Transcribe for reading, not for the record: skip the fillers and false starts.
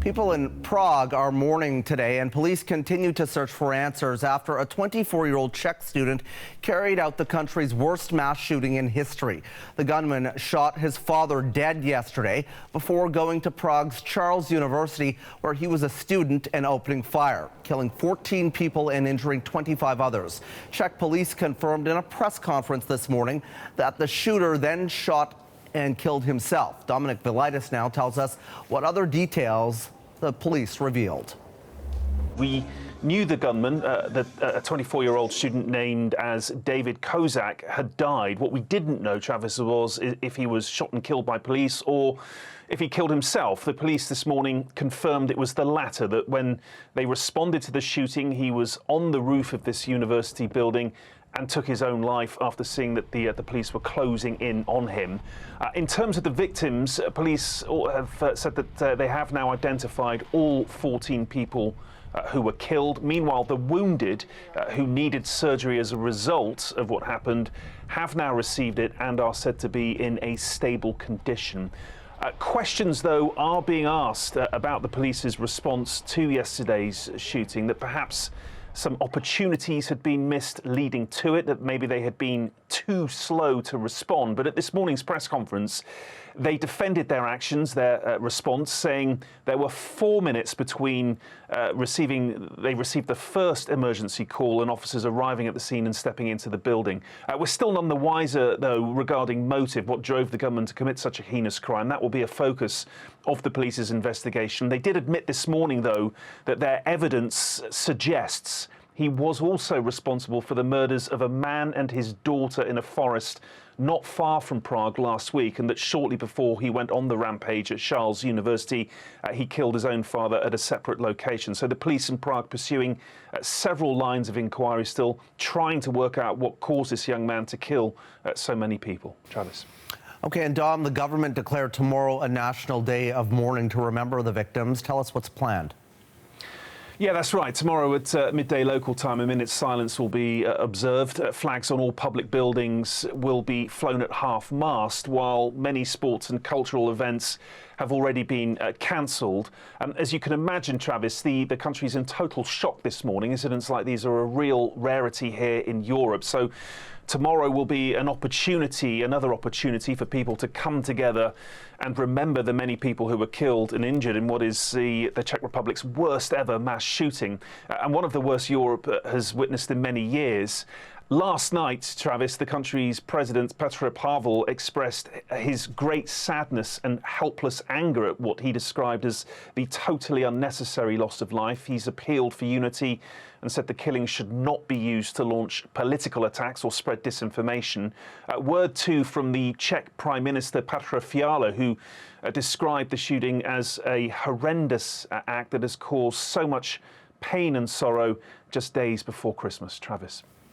People in Prague are mourning today, and police continue to search for answers after a 24-year-old Czech student carried out the country's worst mass shooting in history. The gunman shot his father dead yesterday before going to Prague's Charles University, where he was a student, and opening fire, killing 14 people and injuring 25 others. Czech police confirmed in a press conference this morning that the shooter then shot and killed himself. Dominic Vilitis now tells us what other details the police revealed. We knew the gunman, a 24-year-old student named as David Kozak, had died. What we didn't know, Travis, was if he was shot and killed by police or if he killed himself. The police this morning confirmed it was the latter, that when they responded to the shooting, he was on the roof of this university building and took his own life after seeing that the police were closing in on him. In terms of the victims, police have said that they have now identified all 14 people who were killed. Meanwhile, the wounded who needed surgery as a result of what happened have now received it and are said to be in a stable condition. Questions, though, are being asked about the police's response to yesterday's shooting, that perhaps some opportunities had been missed leading to it, that maybe they had been too slow to respond. But at this morning's press conference, they defended their actions, their response, saying there were 4 minutes between they received the first emergency call and officers arriving at the scene and stepping into the building. We're still none the wiser, though, regarding motive, what drove the gunman to commit such a heinous crime. That will be a focus of the police's investigation. They did admit this morning, though, that their evidence suggests he was also responsible for the murders of a man and his daughter in a forest not far from Prague last week, and that shortly before he went on the rampage at Charles University, he killed his own father at a separate location. So the police in Prague pursuing several lines of inquiry, still trying to work out what caused this young man to kill so many people. Travis. Okay, and Dom, the government declared tomorrow a national day of mourning to remember the victims. Tell us what's planned. Yeah, that's right. Tomorrow at midday local time, a minute's silence will be observed. Flags on all public buildings will be flown at half-mast, while many sports and cultural events have already been cancelled. As you can imagine, Travis, the country's in total shock this morning. Incidents like these are a real rarity here in Europe. So tomorrow will be an opportunity, another opportunity for people to come together and remember the many people who were killed and injured in what is the Czech Republic's worst ever mass shooting, and one of the worst Europe has witnessed in many years. Last night, Travis, the country's president, Petr Pavel, expressed his great sadness and helpless anger at what he described as the totally unnecessary loss of life. He's appealed for unity and said the killing should not be used to launch political attacks or spread disinformation. Word, too, from the Czech Prime Minister, Petr Fiala, who described the shooting as a horrendous act that has caused so much pain and sorrow just days before Christmas. Travis.